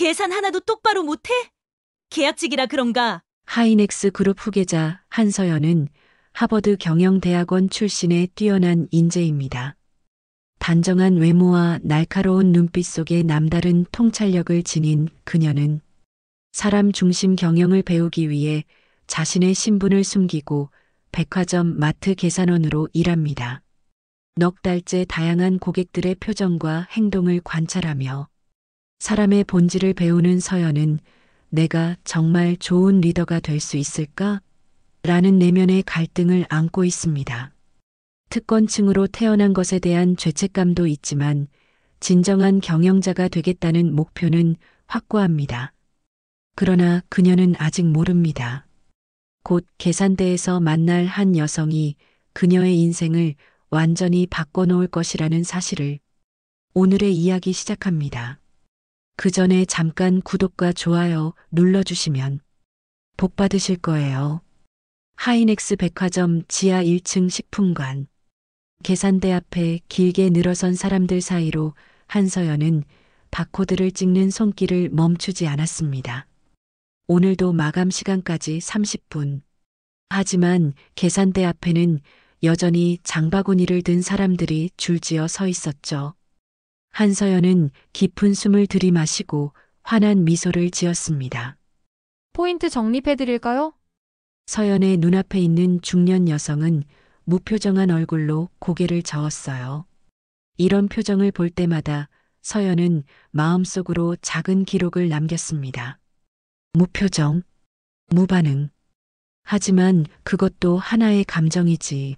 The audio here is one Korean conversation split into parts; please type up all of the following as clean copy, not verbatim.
계산 하나도 똑바로 못해? 계약직이라 그런가? 하이넥스 그룹 후계자 한서연은 하버드 경영대학원 출신의 뛰어난 인재입니다. 단정한 외모와 날카로운 눈빛 속에 남다른 통찰력을 지닌 그녀는 사람 중심 경영을 배우기 위해 자신의 신분을 숨기고 백화점 마트 계산원으로 일합니다. 넉 달째 다양한 고객들의 표정과 행동을 관찰하며 사람의 본질을 배우는 서연은 내가 정말 좋은 리더가 될 수 있을까? 라는 내면의 갈등을 안고 있습니다. 특권층으로 태어난 것에 대한 죄책감도 있지만 진정한 경영자가 되겠다는 목표는 확고합니다. 그러나 그녀는 아직 모릅니다. 곧 계산대에서 만날 한 여성이 그녀의 인생을 완전히 바꿔놓을 것이라는 사실을. 오늘의 이야기 시작합니다. 그 전에 잠깐 구독과 좋아요 눌러주시면 복 받으실 거예요. 하이넥스 백화점 지하 1층 식품관. 계산대 앞에 길게 늘어선 사람들 사이로 한서연은 바코드를 찍는 손길을 멈추지 않았습니다. 오늘도 마감 시간까지 30분. 하지만 계산대 앞에는 여전히 장바구니를 든 사람들이 줄지어 서 있었죠. 한서연은 깊은 숨을 들이마시고 환한 미소를 지었습니다. 포인트 적립해드릴까요? 서연의 눈앞에 있는 중년 여성은 무표정한 얼굴로 고개를 저었어요. 이런 표정을 볼 때마다 서연은 마음속으로 작은 기록을 남겼습니다. 무표정, 무반응. 하지만 그것도 하나의 감정이지.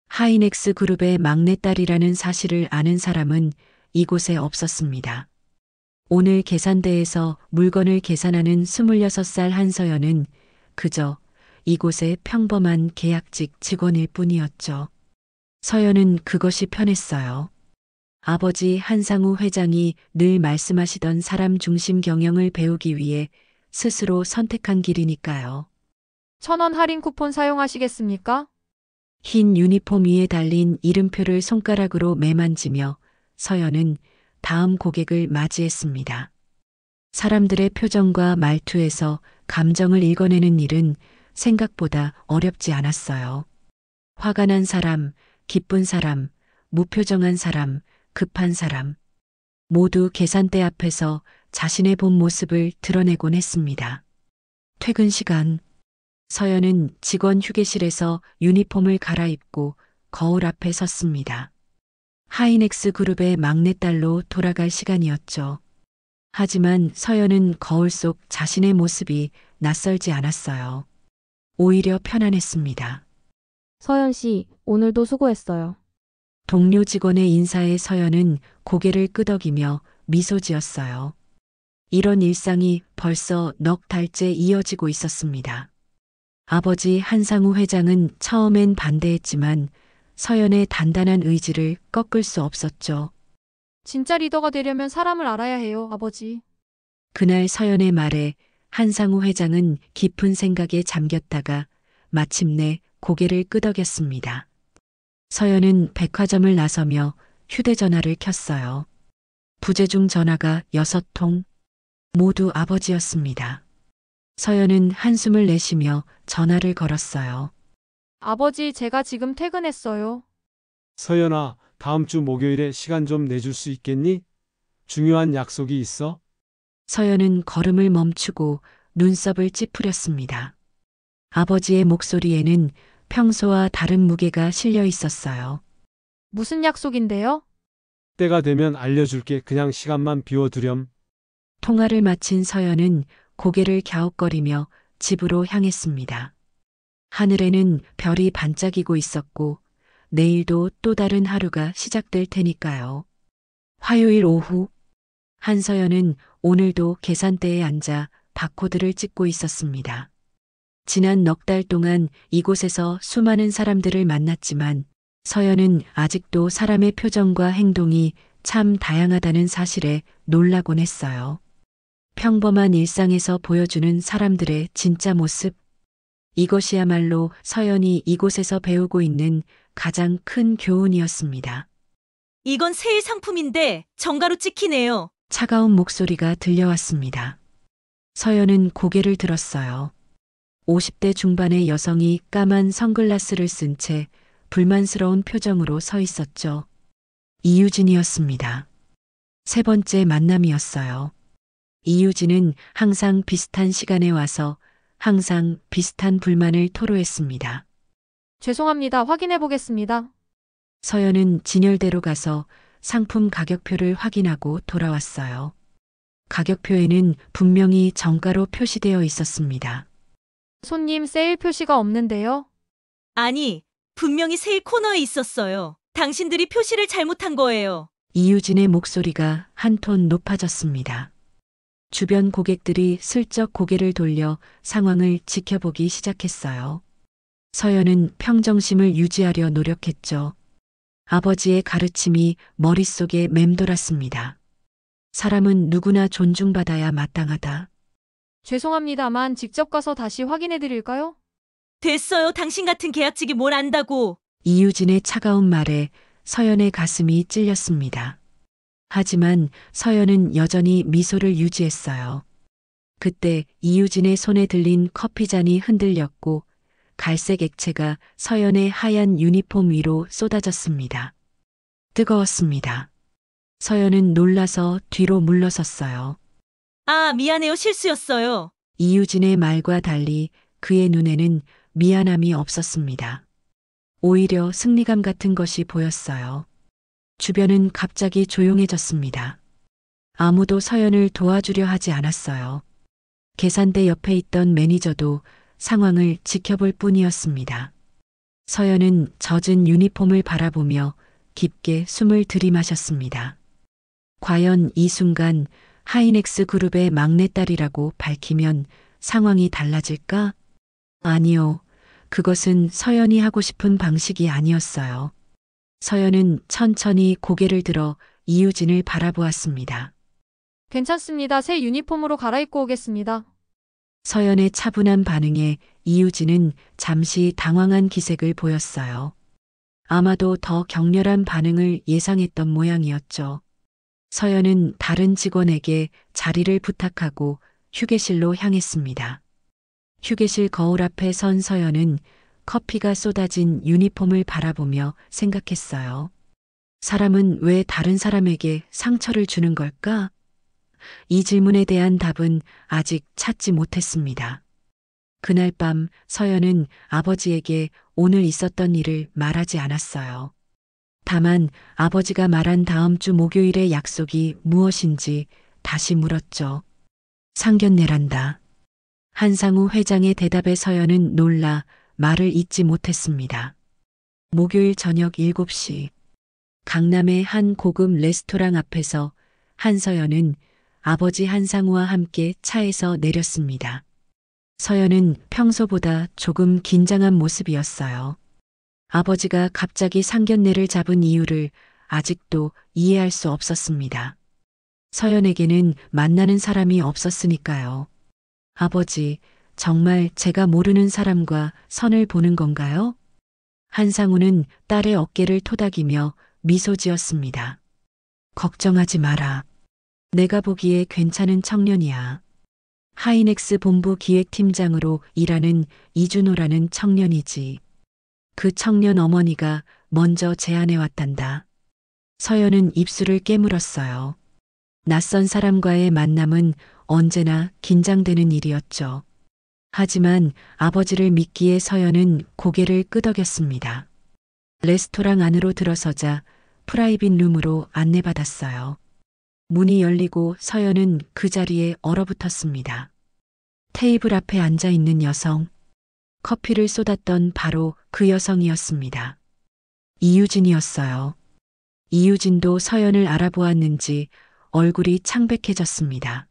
하이넥스 그룹의 막내딸이라는 사실을 아는 사람은 이곳에 없었습니다. 오늘 계산대에서 물건을 계산하는 26살 한서연은 그저 이곳의 평범한 계약직 직원일 뿐이었죠. 서연은 그것이 편했어요. 아버지 한상우 회장이 늘 말씀하시던 사람 중심 경영을 배우기 위해 스스로 선택한 길이니까요. 1,000원 할인 쿠폰 사용하시겠습니까? 흰 유니폼 위에 달린 이름표를 손가락으로 매만지며 서연은 다음 고객을 맞이했습니다. 사람들의 표정과 말투에서 감정을 읽어내는 일은 생각보다 어렵지 않았어요. 화가 난 사람, 기쁜 사람, 무표정한 사람, 급한 사람. 모두 계산대 앞에서 자신의 본 모습을 드러내곤 했습니다. 퇴근 시간. 서연은 직원 휴게실에서 유니폼을 갈아입고 거울 앞에 섰습니다. 하이넥스 그룹의 막내딸로 돌아갈 시간이었죠. 하지만 서연은 거울 속 자신의 모습이 낯설지 않았어요. 오히려 편안했습니다. 서연 씨, 오늘도 수고했어요. 동료 직원의 인사에 서연은 고개를 끄덕이며 미소 지었어요. 이런 일상이 벌써 넉 달째 이어지고 있었습니다. 아버지 한상우 회장은 처음엔 반대했지만 서연의 단단한 의지를 꺾을 수 없었죠. 진짜 리더가 되려면 사람을 알아야 해요, 아버지. 그날 서연의 말에 한상우 회장은 깊은 생각에 잠겼다가 마침내 고개를 끄덕였습니다. 서연은 백화점을 나서며 휴대전화를 켰어요. 부재중 전화가 6통. 모두 아버지였습니다. 서연은 한숨을 내쉬며 전화를 걸었어요. 아버지, 제가 지금 퇴근했어요. 서연아, 다음 주 목요일에 시간 좀 내줄 수 있겠니? 중요한 약속이 있어. 서연은 걸음을 멈추고 눈썹을 찌푸렸습니다. 아버지의 목소리에는 평소와 다른 무게가 실려 있었어요. 무슨 약속인데요? 때가 되면 알려줄게. 그냥 시간만 비워두렴. 통화를 마친 서연은 고개를 갸웃거리며 집으로 향했습니다. 하늘에는 별이 반짝이고 있었고 내일도 또 다른 하루가 시작될 테니까요. 화요일 오후 한서연은 오늘도 계산대에 앉아 바코드를 찍고 있었습니다. 지난 넉 달 동안 이곳에서 수많은 사람들을 만났지만 서연은 아직도 사람의 표정과 행동이 참 다양하다는 사실에 놀라곤 했어요. 평범한 일상에서 보여주는 사람들의 진짜 모습. 이것이야말로 서연이 이곳에서 배우고 있는 가장 큰 교훈이었습니다. 이건 세일 상품인데 정가로 찍히네요. 차가운 목소리가 들려왔습니다. 서연은 고개를 들었어요. 50대 중반의 여성이 까만 선글라스를 쓴 채 불만스러운 표정으로 서 있었죠. 이유진이었습니다. 세 번째 만남이었어요. 이유진은 항상 비슷한 시간에 와서 항상 비슷한 불만을 토로했습니다. 죄송합니다. 확인해 보겠습니다. 서연은 진열대로 가서 상품 가격표를 확인하고 돌아왔어요. 가격표에는 분명히 정가로 표시되어 있었습니다. 손님 세일 표시가 없는데요. 아니, 분명히 세일 코너에 있었어요. 당신들이 표시를 잘못한 거예요. 이유진의 목소리가 한 톤 높아졌습니다. 주변 고객들이 슬쩍 고개를 돌려 상황을 지켜보기 시작했어요. 서연은 평정심을 유지하려 노력했죠. 아버지의 가르침이 머릿속에 맴돌았습니다. 사람은 누구나 존중받아야 마땅하다. 죄송합니다만 직접 가서 다시 확인해 드릴까요? 됐어요. 당신 같은 계약직이 뭘 안다고. 이유진의 차가운 말에 서연의 가슴이 찔렸습니다. 하지만 서연은 여전히 미소를 유지했어요. 그때 이유진의 손에 들린 커피잔이 흔들렸고 갈색 액체가 서연의 하얀 유니폼 위로 쏟아졌습니다. 뜨거웠습니다. 서연은 놀라서 뒤로 물러섰어요. 아, 미안해요. 실수였어요. 이유진의 말과 달리 그의 눈에는 미안함이 없었습니다. 오히려 승리감 같은 것이 보였어요. 주변은 갑자기 조용해졌습니다. 아무도 서연을 도와주려 하지 않았어요. 계산대 옆에 있던 매니저도 상황을 지켜볼 뿐이었습니다. 서연은 젖은 유니폼을 바라보며 깊게 숨을 들이마셨습니다. 과연 이 순간 하이넥스 그룹의 막내딸이라고 밝히면 상황이 달라질까? 아니요. 그것은 서연이 하고 싶은 방식이 아니었어요. 서연은 천천히 고개를 들어 이유진을 바라보았습니다. 괜찮습니다. 새 유니폼으로 갈아입고 오겠습니다. 서연의 차분한 반응에 이유진은 잠시 당황한 기색을 보였어요. 아마도 더 격렬한 반응을 예상했던 모양이었죠. 서연은 다른 직원에게 자리를 부탁하고 휴게실로 향했습니다. 휴게실 거울 앞에 선 서연은 커피가 쏟아진 유니폼을 바라보며 생각했어요. 사람은 왜 다른 사람에게 상처를 주는 걸까? 이 질문에 대한 답은 아직 찾지 못했습니다. 그날 밤 서연은 아버지에게 오늘 있었던 일을 말하지 않았어요. 다만 아버지가 말한 다음 주 목요일의 약속이 무엇인지 다시 물었죠. 상견례란다. 한상우 회장의 대답에 서연은 놀라 말을 잇지 못했습니다. 목요일 저녁 7시 강남의 한 고급 레스토랑 앞에서 한서연은 아버지 한상우와 함께 차에서 내렸습니다. 서연은 평소보다 조금 긴장한 모습이었어요. 아버지가 갑자기 상견례를 잡은 이유를 아직도 이해할 수 없었습니다. 서연에게는 만나는 사람이 없었으니까요. 아버지, 정말 제가 모르는 사람과 선을 보는 건가요? 한상우는 딸의 어깨를 토닥이며 미소 지었습니다. 걱정하지 마라. 내가 보기에 괜찮은 청년이야. 하이넥스 본부 기획팀장으로 일하는 이준호라는 청년이지. 그 청년 어머니가 먼저 제안해 왔단다. 서연은 입술을 깨물었어요. 낯선 사람과의 만남은 언제나 긴장되는 일이었죠. 하지만 아버지를 믿기에 서연은 고개를 끄덕였습니다. 레스토랑 안으로 들어서자 프라이빗 룸으로 안내받았어요. 문이 열리고 서연은 그 자리에 얼어붙었습니다. 테이블 앞에 앉아 있는 여성. 커피를 쏟았던 바로 그 여성이었습니다. 이유진이었어요. 이유진도 서연을 알아보았는지 얼굴이 창백해졌습니다.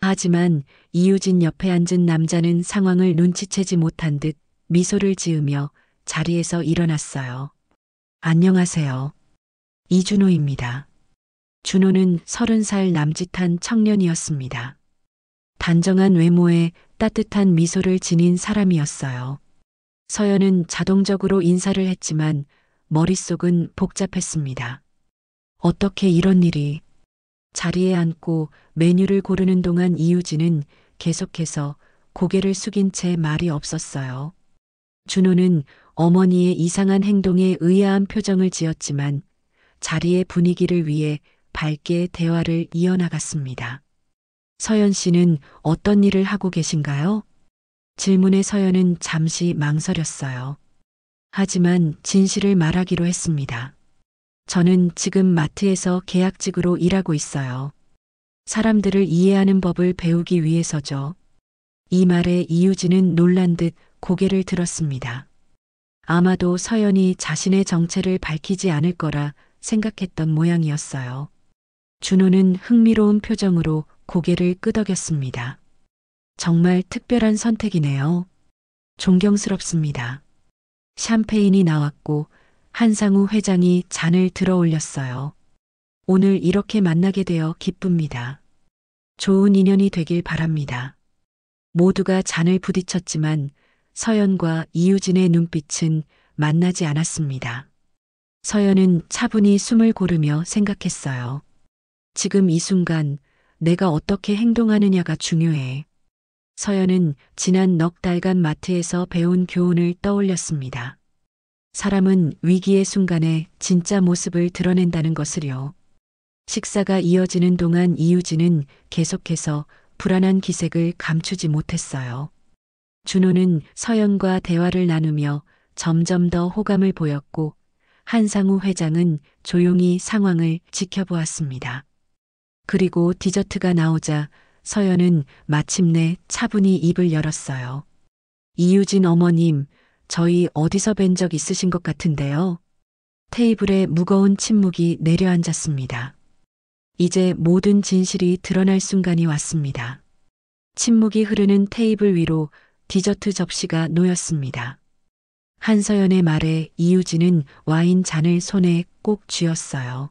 하지만 이유진 옆에 앉은 남자는 상황을 눈치채지 못한 듯 미소를 지으며 자리에서 일어났어요. 안녕하세요. 이준호입니다. 준호는 30살 남짓한 청년이었습니다. 단정한 외모에 따뜻한 미소를 지닌 사람이었어요. 서연은 자동적으로 인사를 했지만 머릿속은 복잡했습니다. 어떻게 이런 일이? 자리에 앉고 메뉴를 고르는 동안 이유진은 계속해서 고개를 숙인 채 말이 없었어요. 준호는 어머니의 이상한 행동에 의아한 표정을 지었지만 자리의 분위기를 위해 밝게 대화를 이어나갔습니다. 서연 씨는 어떤 일을 하고 계신가요? 질문에 서연은 잠시 망설였어요. 하지만 진실을 말하기로 했습니다. 저는 지금 마트에서 계약직으로 일하고 있어요. 사람들을 이해하는 법을 배우기 위해서죠. 이 말에 이유진은 놀란 듯 고개를 들었습니다. 아마도 서연이 자신의 정체를 밝히지 않을 거라 생각했던 모양이었어요. 준호는 흥미로운 표정으로 고개를 끄덕였습니다. 정말 특별한 선택이네요. 존경스럽습니다. 샴페인이 나왔고 한상우 회장이 잔을 들어 올렸어요. 오늘 이렇게 만나게 되어 기쁩니다. 좋은 인연이 되길 바랍니다. 모두가 잔을 부딪혔지만 서연과 이유진의 눈빛은 만나지 않았습니다. 서연은 차분히 숨을 고르며 생각했어요. 지금 이 순간 내가 어떻게 행동하느냐가 중요해. 서연은 지난 넉 달간 마트에서 배운 교훈을 떠올렸습니다. 사람은 위기의 순간에 진짜 모습을 드러낸다는 것을요. 식사가 이어지는 동안 이유진은 계속해서 불안한 기색을 감추지 못했어요. 준호는 서연과 대화를 나누며 점점 더 호감을 보였고 한상우 회장은 조용히 상황을 지켜보았습니다. 그리고 디저트가 나오자 서연은 마침내 차분히 입을 열었어요. 이유진 어머님, 저희 어디서 뵌 적 있으신 것 같은데요. 테이블에 무거운 침묵이 내려앉았습니다. 이제 모든 진실이 드러날 순간이 왔습니다. 침묵이 흐르는 테이블 위로 디저트 접시가 놓였습니다. 한서연의 말에 이유진은 와인 잔을 손에 꼭 쥐었어요.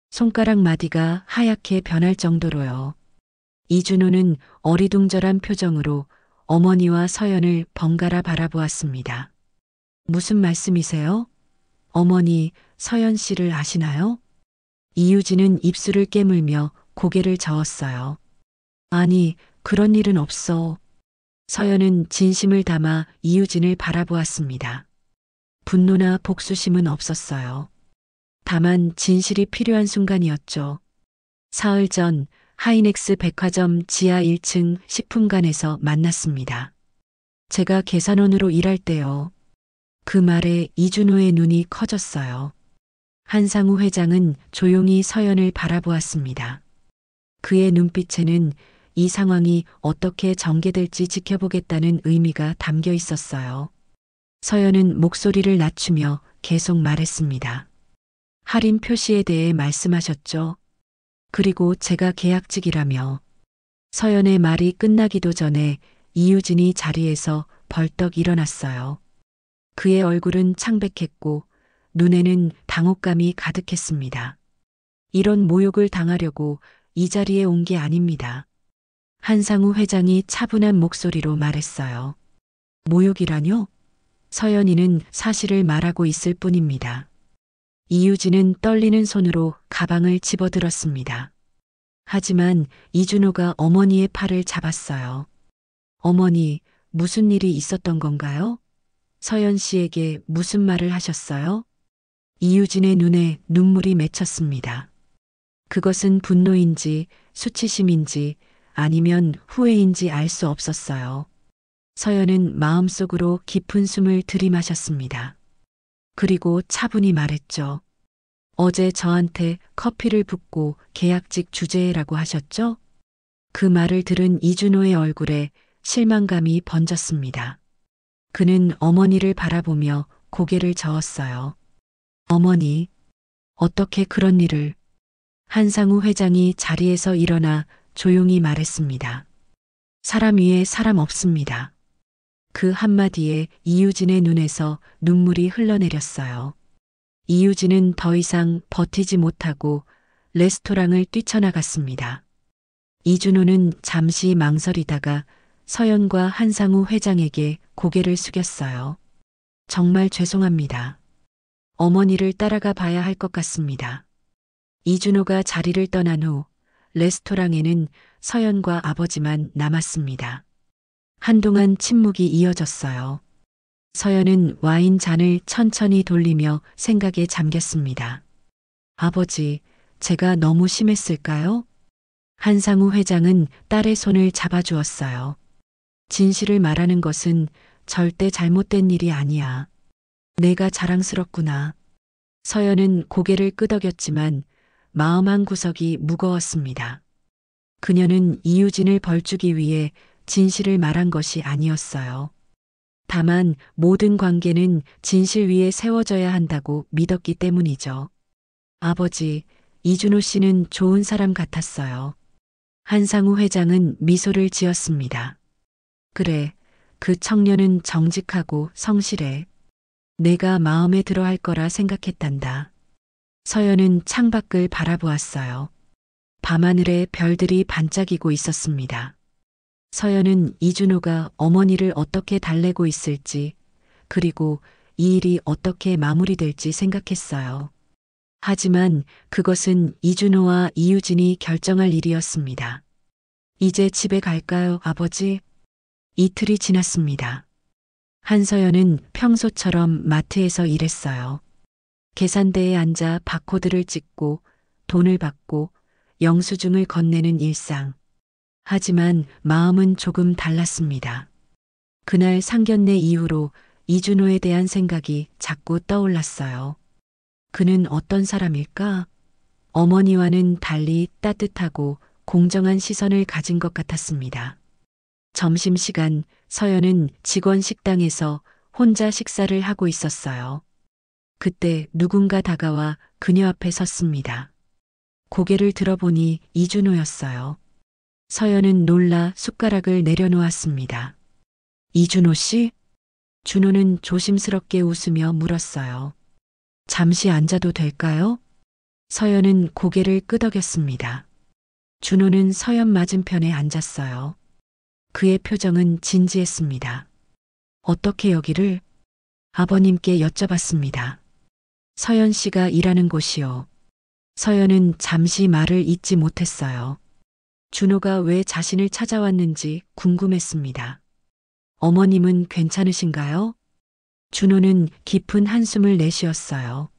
손가락 마디가 하얗게 변할 정도로요. 이준호는 어리둥절한 표정으로 어머니와 서연을 번갈아 바라보았습니다. 무슨 말씀이세요? 어머니, 서연 씨를 아시나요? 이유진은 입술을 깨물며 고개를 저었어요. 아니, 그런 일은 없어. 서연은 진심을 담아 이유진을 바라보았습니다. 분노나 복수심은 없었어요. 다만 진실이 필요한 순간이었죠. 사흘 전 하이넥스 백화점 지하 1층 식품관에서 만났습니다. 제가 계산원으로 일할 때요. 그 말에 이준호의 눈이 커졌어요. 한상우 회장은 조용히 서연을 바라보았습니다. 그의 눈빛에는 이 상황이 어떻게 전개될지 지켜보겠다는 의미가 담겨 있었어요. 서연은 목소리를 낮추며 계속 말했습니다. 할인 표시에 대해 말씀하셨죠? 그리고 제가 계약직이라며. 서연의 말이 끝나기도 전에 이유진이 자리에서 벌떡 일어났어요. 그의 얼굴은 창백했고 눈에는 당혹감이 가득했습니다. 이런 모욕을 당하려고 이 자리에 온 게 아닙니다. 한상우 회장이 차분한 목소리로 말했어요. 모욕이라뇨? 서연이는 사실을 말하고 있을 뿐입니다. 이유진은 떨리는 손으로 가방을 집어들었습니다. 하지만 이준호가 어머니의 팔을 잡았어요. 어머니, 무슨 일이 있었던 건가요? 서연 씨에게 무슨 말을 하셨어요? 이유진의 눈에 눈물이 맺혔습니다. 그것은 분노인지 수치심인지 아니면 후회인지 알 수 없었어요. 서연은 마음속으로 깊은 숨을 들이마셨습니다. 그리고 차분히 말했죠. 어제 저한테 커피를 붓고 계약직 주제라고 하셨죠? 그 말을 들은 이준호의 얼굴에 실망감이 번졌습니다. 그는 어머니를 바라보며 고개를 저었어요. 어머니, 어떻게 그런 일을... 한상우 회장이 자리에서 일어나 조용히 말했습니다. 사람 위에 사람 없습니다. 그 한마디에 이유진의 눈에서 눈물이 흘러내렸어요. 이유진은 더 이상 버티지 못하고 레스토랑을 뛰쳐나갔습니다. 이준호는 잠시 망설이다가 서연과 한상우 회장에게 고개를 숙였어요. 정말 죄송합니다. 어머니를 따라가 봐야 할 것 같습니다. 이준호가 자리를 떠난 후 레스토랑에는 서연과 아버지만 남았습니다. 한동안 침묵이 이어졌어요. 서연은 와인 잔을 천천히 돌리며 생각에 잠겼습니다. 아버지, 제가 너무 심했을까요? 한상우 회장은 딸의 손을 잡아주었어요. 진실을 말하는 것은 절대 잘못된 일이 아니야. 내가 자랑스럽구나. 서연은 고개를 끄덕였지만 마음 한 구석이 무거웠습니다. 그녀는 이유진을 벌주기 위해 진실을 말한 것이 아니었어요. 다만 모든 관계는 진실 위에 세워져야 한다고 믿었기 때문이죠. 아버지, 이준호 씨는 좋은 사람 같았어요. 한상우 회장은 미소를 지었습니다. 그래, 그 청년은 정직하고 성실해. 내가 마음에 들어 할 거라 생각했단다. 서연은 창밖을 바라보았어요. 밤하늘에 별들이 반짝이고 있었습니다. 서연은 이준호가 어머니를 어떻게 달래고 있을지, 그리고 이 일이 어떻게 마무리될지 생각했어요. 하지만 그것은 이준호와 이유진이 결정할 일이었습니다. 이제 집에 갈까요, 아버지? 이틀이 지났습니다. 한서연은 평소처럼 마트에서 일했어요. 계산대에 앉아 바코드를 찍고 돈을 받고 영수증을 건네는 일상. 하지만 마음은 조금 달랐습니다. 그날 상견례 이후로 이준호에 대한 생각이 자꾸 떠올랐어요. 그는 어떤 사람일까? 어머니와는 달리 따뜻하고 공정한 시선을 가진 것 같았습니다. 점심시간 서연은 직원 식당에서 혼자 식사를 하고 있었어요. 그때 누군가 다가와 그녀 앞에 섰습니다. 고개를 들어보니 이준호였어요. 서연은 놀라 숟가락을 내려놓았습니다. 이준호 씨? 준호는 조심스럽게 웃으며 물었어요. 잠시 앉아도 될까요? 서연은 고개를 끄덕였습니다. 준호는 서연 맞은편에 앉았어요. 그의 표정은 진지했습니다. 어떻게 여기를? 아버님께 여쭤봤습니다. 서연 씨가 일하는 곳이요. 서연은 잠시 말을 잇지 못했어요. 준호가 왜 자신을 찾아왔는지 궁금했습니다. 어머님은 괜찮으신가요? 준호는 깊은 한숨을 내쉬었어요.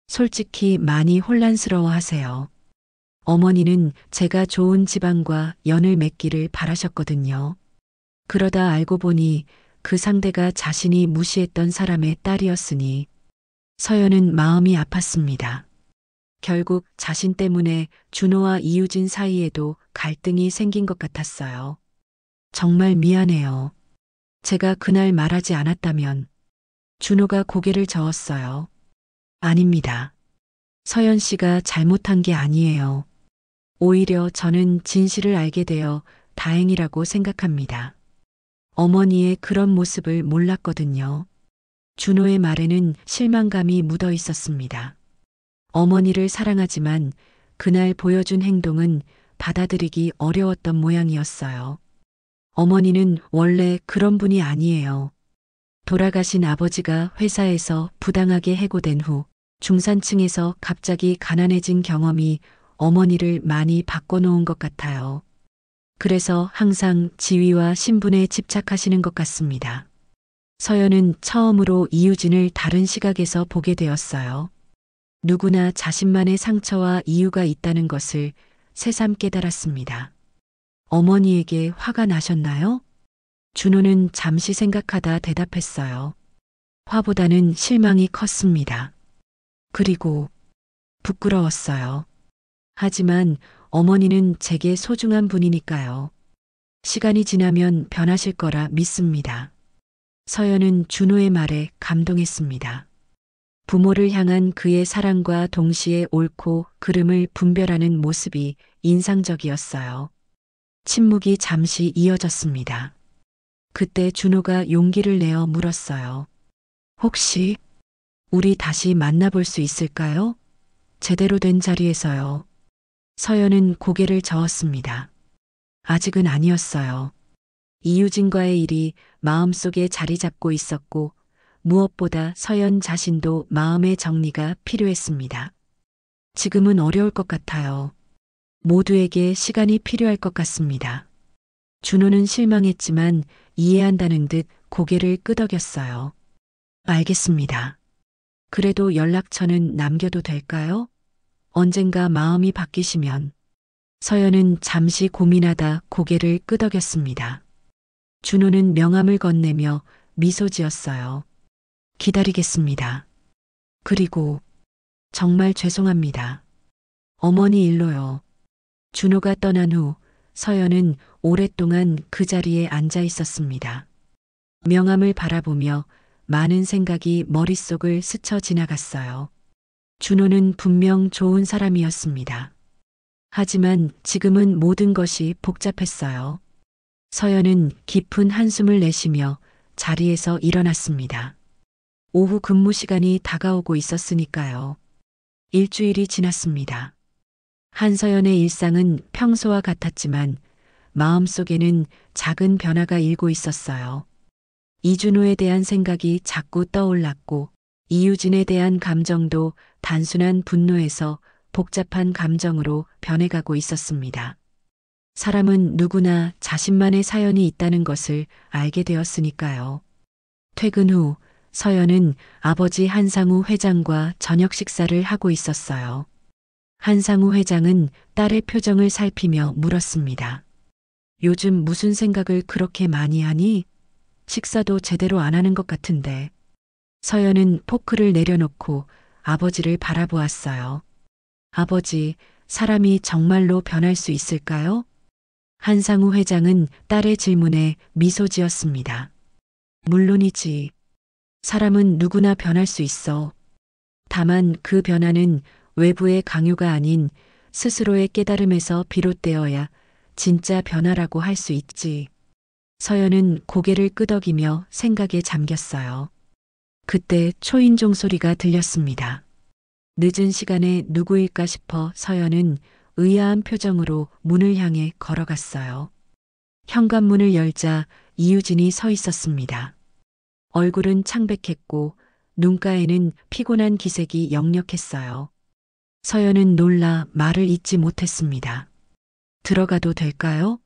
솔직히 많이 혼란스러워 하세요. 어머니는 제가 좋은 집안과 연을 맺기를 바라셨거든요. 그러다 알고 보니 그 상대가 자신이 무시했던 사람의 딸이었으니 서연은 마음이 아팠습니다. 결국 자신 때문에 준호와 이유진 사이에도 갈등이 생긴 것 같았어요. 정말 미안해요. 제가 그날 말하지 않았다면. 준호가 고개를 저었어요. 아닙니다. 서연 씨가 잘못한 게 아니에요. 오히려 저는 진실을 알게 되어 다행이라고 생각합니다. 어머니의 그런 모습을 몰랐거든요. 준호의 말에는 실망감이 묻어 있었습니다. 어머니를 사랑하지만 그날 보여준 행동은 받아들이기 어려웠던 모양이었어요. 어머니는 원래 그런 분이 아니에요. 돌아가신 아버지가 회사에서 부당하게 해고된 후 중산층에서 갑자기 가난해진 경험이 어머니를 많이 바꿔놓은 것 같아요. 그래서 항상 지위와 신분에 집착하시는 것 같습니다. 서연은 처음으로 이유진을 다른 시각에서 보게 되었어요. 누구나 자신만의 상처와 이유가 있다는 것을 새삼 깨달았습니다. 어머니에게 화가 나셨나요? 준호는 잠시 생각하다 대답했어요. 화보다는 실망이 컸습니다. 그리고 부끄러웠어요. 하지만 어머니는 제게 소중한 분이니까요. 시간이 지나면 변하실 거라 믿습니다. 서연은 준호의 말에 감동했습니다. 부모를 향한 그의 사랑과 동시에 옳고 그름을 분별하는 모습이 인상적이었어요. 침묵이 잠시 이어졌습니다. 그때 준호가 용기를 내어 물었어요. 혹시 우리 다시 만나볼 수 있을까요? 제대로 된 자리에서요. 서연은 고개를 저었습니다. 아직은 아니었어요. 이유진과의 일이 마음속에 자리 잡고 있었고 무엇보다 서연 자신도 마음의 정리가 필요했습니다. 지금은 어려울 것 같아요. 모두에게 시간이 필요할 것 같습니다. 준호는 실망했지만 이해한다는 듯 고개를 끄덕였어요. 알겠습니다. 그래도 연락처는 남겨도 될까요? 언젠가 마음이 바뀌시면. 서연은 잠시 고민하다 고개를 끄덕였습니다. 준호는 명함을 건네며 미소 지었어요. 기다리겠습니다. 그리고 정말 죄송합니다. 어머니 일로요. 준호가 떠난 후 서연은 오랫동안 그 자리에 앉아 있었습니다. 명함을 바라보며 많은 생각이 머릿속을 스쳐 지나갔어요. 준호는 분명 좋은 사람이었습니다. 하지만 지금은 모든 것이 복잡했어요. 서연은 깊은 한숨을 내쉬며 자리에서 일어났습니다. 오후 근무 시간이 다가오고 있었으니까요. 일주일이 지났습니다. 한서연의 일상은 평소와 같았지만 마음속에는 작은 변화가 일고 있었어요. 이준호에 대한 생각이 자꾸 떠올랐고 이유진에 대한 감정도 단순한 분노에서 복잡한 감정으로 변해가고 있었습니다. 사람은 누구나 자신만의 사연이 있다는 것을 알게 되었으니까요. 퇴근 후 서연은 아버지 한상우 회장과 저녁 식사를 하고 있었어요. 한상우 회장은 딸의 표정을 살피며 물었습니다. 요즘 무슨 생각을 그렇게 많이 하니? 식사도 제대로 안 하는 것 같은데. 서연은 포크를 내려놓고 아버지를 바라보았어요. 아버지, 사람이 정말로 변할 수 있을까요? 한상우 회장은 딸의 질문에 미소 지었습니다. 물론이지. 사람은 누구나 변할 수 있어. 다만 그 변화는 외부의 강요가 아닌 스스로의 깨달음에서 비롯되어야 진짜 변화라고 할 수 있지. 서연은 고개를 끄덕이며 생각에 잠겼어요. 그때 초인종 소리가 들렸습니다. 늦은 시간에 누구일까 싶어 서연은 의아한 표정으로 문을 향해 걸어갔어요. 현관문을 열자 이유진이 서 있었습니다. 얼굴은 창백했고 눈가에는 피곤한 기색이 역력했어요. 서연은 놀라 말을 잇지 못했습니다. 들어가도 될까요?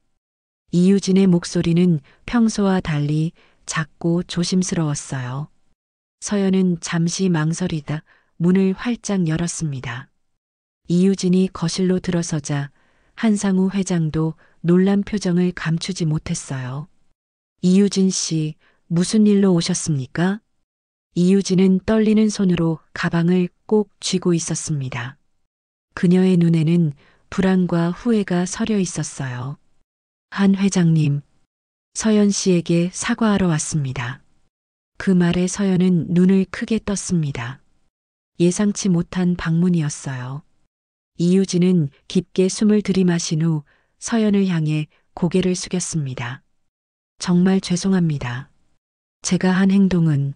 이유진의 목소리는 평소와 달리 작고 조심스러웠어요. 서연은 잠시 망설이다 문을 활짝 열었습니다. 이유진이 거실로 들어서자 한상우 회장도 놀란 표정을 감추지 못했어요. 이유진 씨, 무슨 일로 오셨습니까? 이유진은 떨리는 손으로 가방을 꼭 쥐고 있었습니다. 그녀의 눈에는 불안과 후회가 서려 있었어요. 한 회장님, 서연 씨에게 사과하러 왔습니다. 그 말에 서연은 눈을 크게 떴습니다. 예상치 못한 방문이었어요. 이유진은 깊게 숨을 들이마신 후 서연을 향해 고개를 숙였습니다. 정말 죄송합니다. 제가 한 행동은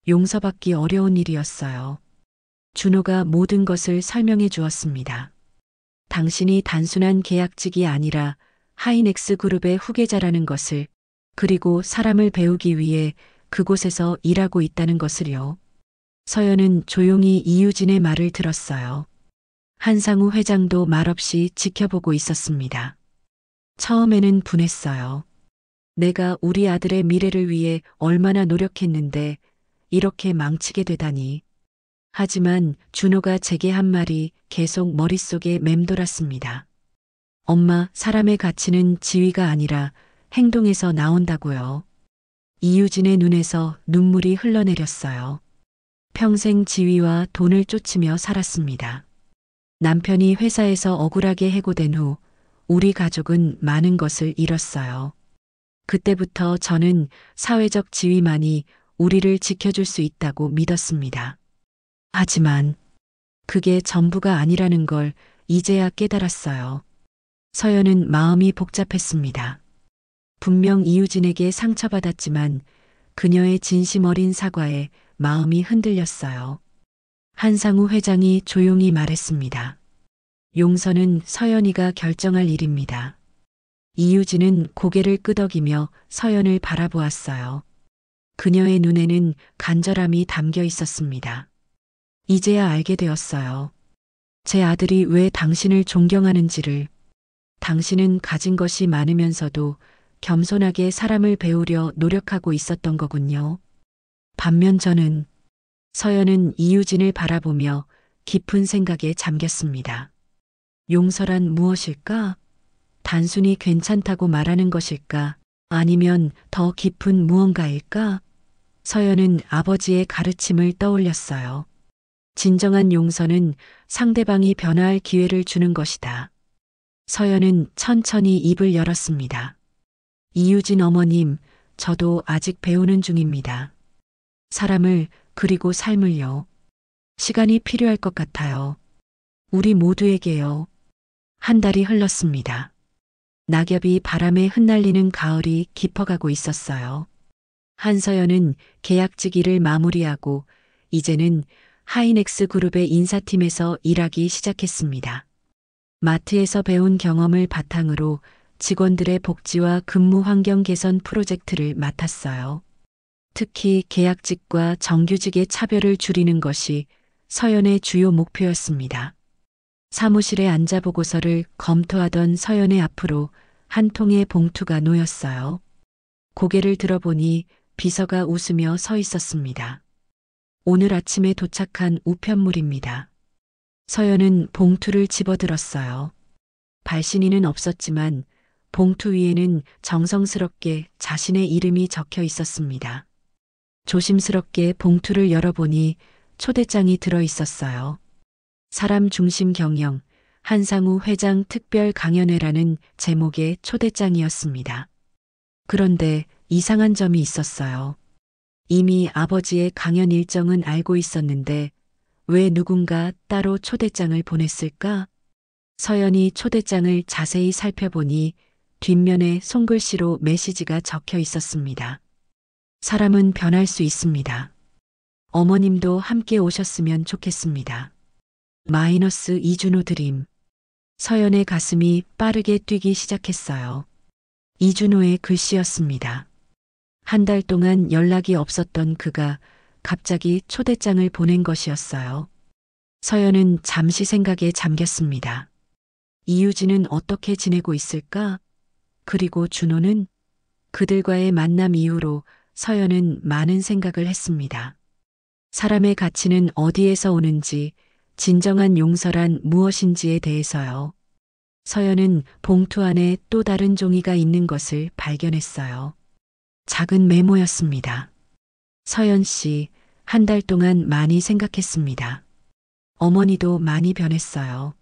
용서받기 어려운 일이었어요. 준호가 모든 것을 설명해 주었습니다. 당신이 단순한 계약직이 아니라 하이넥스 그룹의 후계자라는 것을, 그리고 사람을 배우기 위해 그곳에서 일하고 있다는 것을요. 서연은 조용히 이유진의 말을 들었어요. 한상우 회장도 말없이 지켜보고 있었습니다. 처음에는 분했어요. 내가 우리 아들의 미래를 위해 얼마나 노력했는데 이렇게 망치게 되다니. 하지만 준호가 제게 한 말이 계속 머릿속에 맴돌았습니다. 엄마, 사람의 가치는 지위가 아니라 행동에서 나온다고요. 이유진의 눈에서 눈물이 흘러내렸어요. 평생 지위와 돈을 쫓으며 살았습니다. 남편이 회사에서 억울하게 해고된 후 우리 가족은 많은 것을 잃었어요. 그때부터 저는 사회적 지위만이 우리를 지켜줄 수 있다고 믿었습니다. 하지만 그게 전부가 아니라는 걸 이제야 깨달았어요. 서연은 마음이 복잡했습니다. 분명 이유진에게 상처받았지만 그녀의 진심 어린 사과에 마음이 흔들렸어요. 한상우 회장이 조용히 말했습니다. 용서는 서연이가 결정할 일입니다. 이유진은 고개를 끄덕이며 서연을 바라보았어요. 그녀의 눈에는 간절함이 담겨 있었습니다. 이제야 알게 되었어요. 제 아들이 왜 당신을 존경하는지를. 당신은 가진 것이 많으면서도 겸손하게 사람을 배우려 노력하고 있었던 거군요. 반면 저는 서연은 이유진을 바라보며 깊은 생각에 잠겼습니다. 용서란 무엇일까? 단순히 괜찮다고 말하는 것일까? 아니면 더 깊은 무언가일까? 서연은 아버지의 가르침을 떠올렸어요. 진정한 용서는 상대방이 변화할 기회를 주는 것이다. 서연은 천천히 입을 열었습니다. 이유진 어머님, 저도 아직 배우는 중입니다. 사람을, 그리고 삶을요. 시간이 필요할 것 같아요. 우리 모두에게요. 한 달이 흘렀습니다. 낙엽이 바람에 흩날리는 가을이 깊어가고 있었어요. 한서연은 계약직 일을 마무리하고 이제는 하이넥스 그룹의 인사팀에서 일하기 시작했습니다. 마트에서 배운 경험을 바탕으로 직원들의 복지와 근무 환경 개선 프로젝트를 맡았어요. 특히 계약직과 정규직의 차별을 줄이는 것이 서연의 주요 목표였습니다. 사무실에 앉아 보고서를 검토하던 서연의 앞으로 한 통의 봉투가 놓였어요. 고개를 들어보니 비서가 웃으며 서 있었습니다. 오늘 아침에 도착한 우편물입니다. 서연은 봉투를 집어들었어요. 발신인은 없었지만 봉투 위에는 정성스럽게 자신의 이름이 적혀 있었습니다. 조심스럽게 봉투를 열어보니 초대장이 들어 있었어요. 사람 중심 경영, 한상우 회장 특별 강연회라는 제목의 초대장이었습니다. 그런데 이상한 점이 있었어요. 이미 아버지의 강연 일정은 알고 있었는데 왜 누군가 따로 초대장을 보냈을까? 서연이 초대장을 자세히 살펴보니 뒷면에 손글씨로 메시지가 적혀 있었습니다. 사람은 변할 수 있습니다. 어머님도 함께 오셨으면 좋겠습니다. 마이너스 이준호 드림. 서연의 가슴이 빠르게 뛰기 시작했어요. 이준호의 글씨였습니다. 한 달 동안 연락이 없었던 그가 갑자기 초대장을 보낸 것이었어요. 서연은 잠시 생각에 잠겼습니다. 이유진은 어떻게 지내고 있을까? 그리고 준호는? 그들과의 만남 이후로 서연은 많은 생각을 했습니다. 사람의 가치는 어디에서 오는지, 진정한 용서란 무엇인지에 대해서요. 서연은 봉투 안에 또 다른 종이가 있는 것을 발견했어요. 작은 메모였습니다. 서연 씨, 한 달 동안 많이 생각했습니다. 어머니도 많이 변했어요.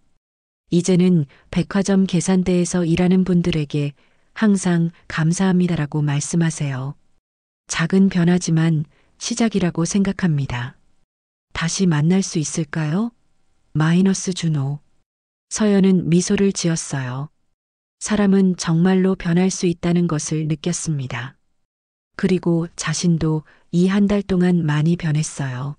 이제는 백화점 계산대에서 일하는 분들에게 항상 감사합니다라고 말씀하세요. 작은 변화지만 시작이라고 생각합니다. 다시 만날 수 있을까요? 마이너스 준호. 서연은 미소를 지었어요. 사람은 정말로 변할 수 있다는 것을 느꼈습니다. 그리고 자신도 이 한 달 동안 많이 변했어요.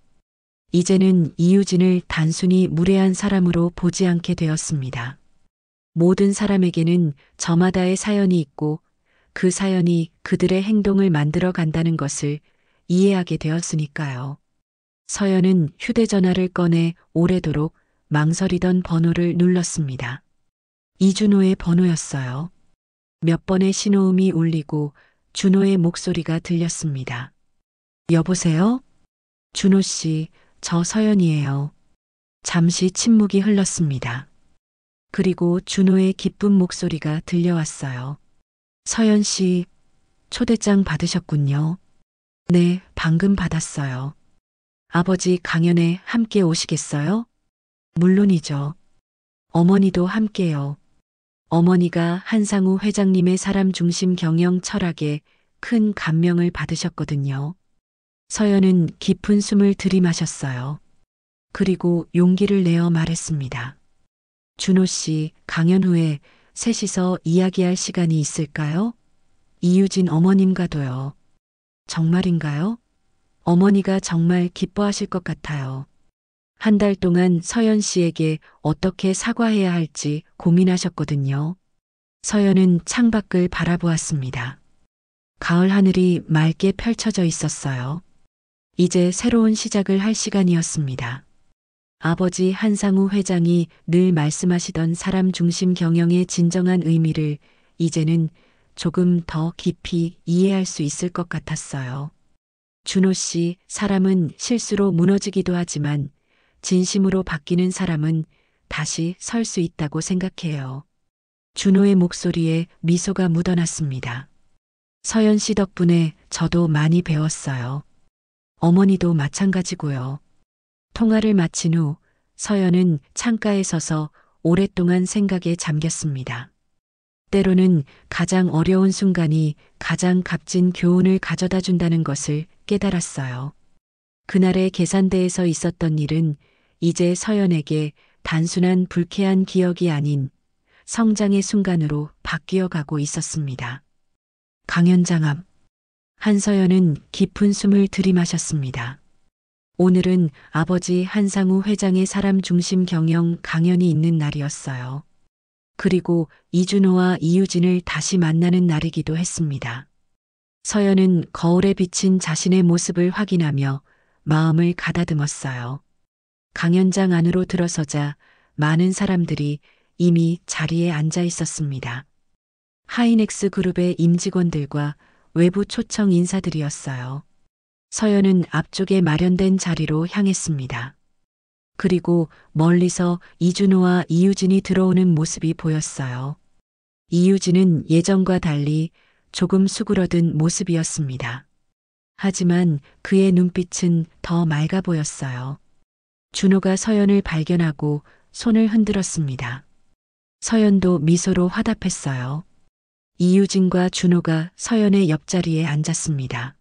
이제는 이유진을 단순히 무례한 사람으로 보지 않게 되었습니다. 모든 사람에게는 저마다의 사연이 있고 그 사연이 그들의 행동을 만들어 간다는 것을 이해하게 되었으니까요. 서연은 휴대전화를 꺼내 오래도록 망설이던 번호를 눌렀습니다. 이준호의 번호였어요. 몇 번의 신호음이 울리고 준호의 목소리가 들렸습니다. 여보세요? 준호 씨, 저 서연이에요. 잠시 침묵이 흘렀습니다. 그리고 준호의 기쁜 목소리가 들려왔어요. 서연 씨, 초대장 받으셨군요. 네, 방금 받았어요. 아버지 강연에 함께 오시겠어요? 물론이죠. 어머니도 함께요. 어머니가 한상우 회장님의 사람 중심 경영 철학에 큰 감명을 받으셨거든요. 서연은 깊은 숨을 들이마셨어요. 그리고 용기를 내어 말했습니다. 준호 씨, 강연 후에 셋이서 이야기할 시간이 있을까요? 이유진 어머님과도요. 정말인가요? 어머니가 정말 기뻐하실 것 같아요. 한 달 동안 서연 씨에게 어떻게 사과해야 할지 고민하셨거든요. 서연은 창밖을 바라보았습니다. 가을 하늘이 맑게 펼쳐져 있었어요. 이제 새로운 시작을 할 시간이었습니다. 아버지 한상우 회장이 늘 말씀하시던 사람 중심 경영의 진정한 의미를 이제는 조금 더 깊이 이해할 수 있을 것 같았어요. 준호 씨, 사람은 실수로 무너지기도 하지만 진심으로 바뀌는 사람은 다시 설 수 있다고 생각해요. 준호의 목소리에 미소가 묻어났습니다. 서연 씨 덕분에 저도 많이 배웠어요. 어머니도 마찬가지고요. 통화를 마친 후 서연은 창가에 서서 오랫동안 생각에 잠겼습니다. 때로는 가장 어려운 순간이 가장 값진 교훈을 가져다 준다는 것을 깨달았어요. 그날의 계산대에서 있었던 일은 이제 서연에게 단순한 불쾌한 기억이 아닌 성장의 순간으로 바뀌어 가고 있었습니다. 강연장 앞, 한서연은 깊은 숨을 들이마셨습니다. 오늘은 아버지 한상우 회장의 사람 중심 경영 강연이 있는 날이었어요. 그리고 이준호와 이유진을 다시 만나는 날이기도 했습니다. 서연은 거울에 비친 자신의 모습을 확인하며 마음을 가다듬었어요. 강연장 안으로 들어서자 많은 사람들이 이미 자리에 앉아 있었습니다. 하이넥스 그룹의 임직원들과 외부 초청 인사들이었어요. 서연은 앞쪽에 마련된 자리로 향했습니다. 그리고 멀리서 이준호와 이유진이 들어오는 모습이 보였어요. 이유진은 예전과 달리 조금 수그러든 모습이었습니다. 하지만 그의 눈빛은 더 맑아 보였어요. 준호가 서연을 발견하고 손을 흔들었습니다. 서연도 미소로 화답했어요. 이유진과 준호가 서연의 옆자리에 앉았습니다.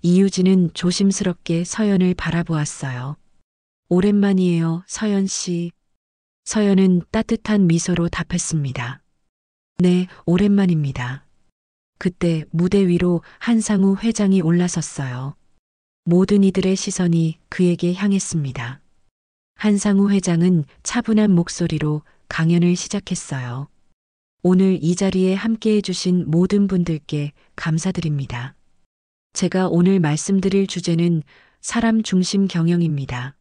이유진은 조심스럽게 서연을 바라보았어요. 오랜만이에요, 서연 씨. 서연은 따뜻한 미소로 답했습니다. 네, 오랜만입니다. 그때 무대 위로 한상우 회장이 올라섰어요. 모든 이들의 시선이 그에게 향했습니다. 한상우 회장은 차분한 목소리로 강연을 시작했어요. 오늘 이 자리에 함께해 주신 모든 분들께 감사드립니다. 제가 오늘 말씀드릴 주제는 사람 중심 경영입니다.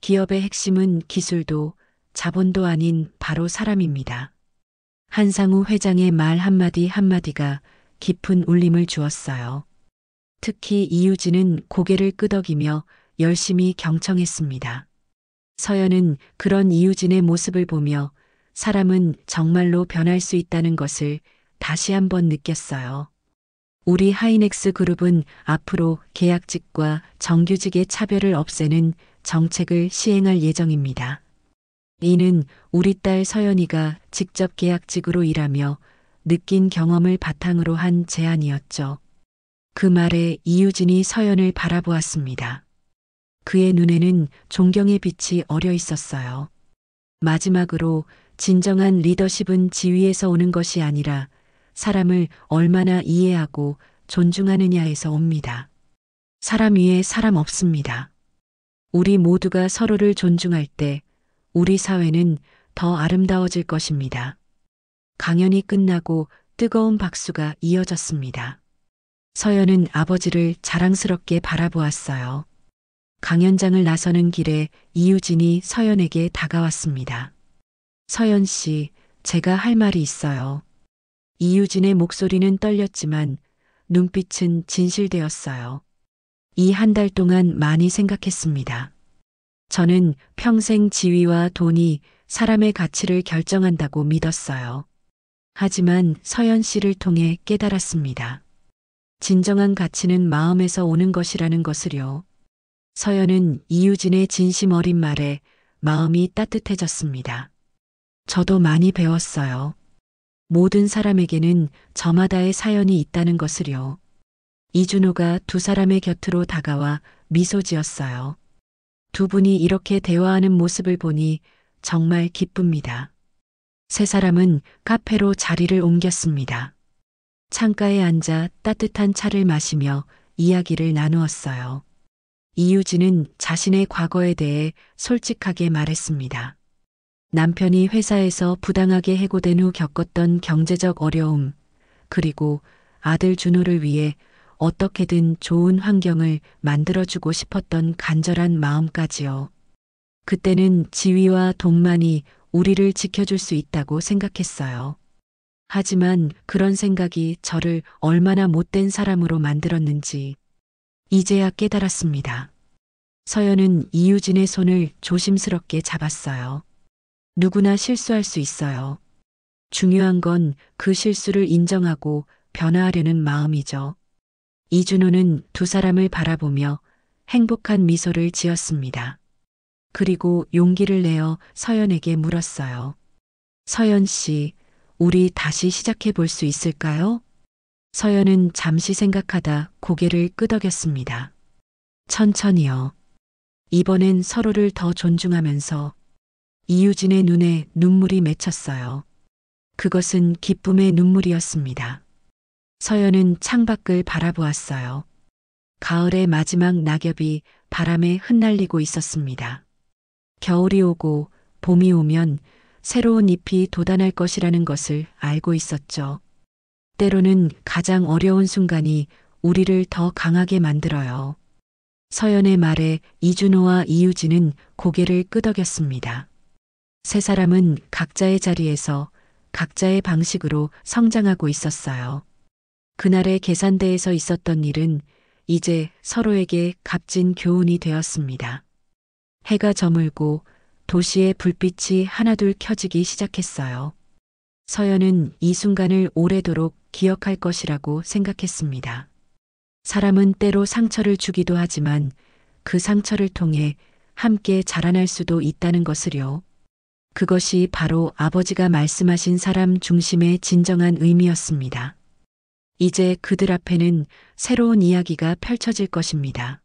기업의 핵심은 기술도 자본도 아닌 바로 사람입니다. 한상우 회장의 말 한마디 한마디가 깊은 울림을 주었어요. 특히 이유진은 고개를 끄덕이며 열심히 경청했습니다. 서연은 그런 이유진의 모습을 보며 사람은 정말로 변할 수 있다는 것을 다시 한번 느꼈어요. 우리 하이넥스 그룹은 앞으로 계약직과 정규직의 차별을 없애는 정책을 시행할 예정입니다. 이는 우리 딸 서연이가 직접 계약직으로 일하며 느낀 경험을 바탕으로 한 제안이었죠. 그 말에 이유진이 서연을 바라보았습니다. 그의 눈에는 존경의 빛이 어려 있었어요. 마지막으로 진정한 리더십은 지위에서 오는 것이 아니라 사람을 얼마나 이해하고 존중하느냐에서 옵니다. 사람 위에 사람 없습니다. 우리 모두가 서로를 존중할 때 우리 사회는 더 아름다워질 것입니다. 강연이 끝나고 뜨거운 박수가 이어졌습니다. 서연은 아버지를 자랑스럽게 바라보았어요. 강연장을 나서는 길에 이유진이 서연에게 다가왔습니다. 서연 씨, 제가 할 말이 있어요. 이유진의 목소리는 떨렸지만 눈빛은 진실되었어요. 이 한 달 동안 많이 생각했습니다. 저는 평생 지위와 돈이 사람의 가치를 결정한다고 믿었어요. 하지만 서연 씨를 통해 깨달았습니다. 진정한 가치는 마음에서 오는 것이라는 것을요. 서연은 이유진의 진심 어린 말에 마음이 따뜻해졌습니다. 저도 많이 배웠어요. 모든 사람에게는 저마다의 사연이 있다는 것을요. 이준호가 두 사람의 곁으로 다가와 미소 지었어요. 두 분이 이렇게 대화하는 모습을 보니 정말 기쁩니다. 세 사람은 카페로 자리를 옮겼습니다. 창가에 앉아 따뜻한 차를 마시며 이야기를 나누었어요. 이유진은 자신의 과거에 대해 솔직하게 말했습니다. 남편이 회사에서 부당하게 해고된 후 겪었던 경제적 어려움, 그리고 아들 준호를 위해 어떻게든 좋은 환경을 만들어주고 싶었던 간절한 마음까지요. 그때는 지위와 돈만이 우리를 지켜줄 수 있다고 생각했어요. 하지만 그런 생각이 저를 얼마나 못된 사람으로 만들었는지 이제야 깨달았습니다. 서연은 이유진의 손을 조심스럽게 잡았어요. 누구나 실수할 수 있어요. 중요한 건 그 실수를 인정하고 변화하려는 마음이죠. 이준호는 두 사람을 바라보며 행복한 미소를 지었습니다. 그리고 용기를 내어 서연에게 물었어요. 서연 씨, 우리 다시 시작해 볼 수 있을까요? 서연은 잠시 생각하다 고개를 끄덕였습니다. 천천히요. 이번엔 서로를 더 존중하면서. 이유진의 눈에 눈물이 맺혔어요. 그것은 기쁨의 눈물이었습니다. 서연은 창밖을 바라보았어요. 가을의 마지막 낙엽이 바람에 흩날리고 있었습니다. 겨울이 오고 봄이 오면 새로운 잎이 돋아날 것이라는 것을 알고 있었죠. 때로는 가장 어려운 순간이 우리를 더 강하게 만들어요. 서연의 말에 이준호와 이유진은 고개를 끄덕였습니다. 세 사람은 각자의 자리에서 각자의 방식으로 성장하고 있었어요. 그날의 계산대에서 있었던 일은 이제 서로에게 값진 교훈이 되었습니다. 해가 저물고 도시의 불빛이 하나둘 켜지기 시작했어요. 서연은 이 순간을 오래도록 기억할 것이라고 생각했습니다. 사람은 때로 상처를 주기도 하지만 그 상처를 통해 함께 자라날 수도 있다는 것을요. 그것이 바로 아버지가 말씀하신 사람 중심의 진정한 의미였습니다. 이제 그들 앞에는 새로운 이야기가 펼쳐질 것입니다.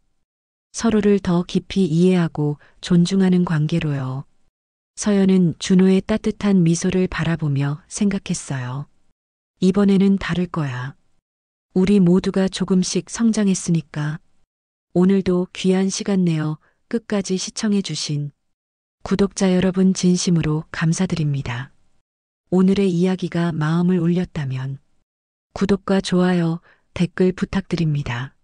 서로를 더 깊이 이해하고 존중하는 관계로요. 서연은 준호의 따뜻한 미소를 바라보며 생각했어요. 이번에는 다를 거야. 우리 모두가 조금씩 성장했으니까. 오늘도 귀한 시간 내어 끝까지 시청해 주신 구독자 여러분 진심으로 감사드립니다. 오늘의 이야기가 마음을 울렸다면 구독과 좋아요, 댓글 부탁드립니다.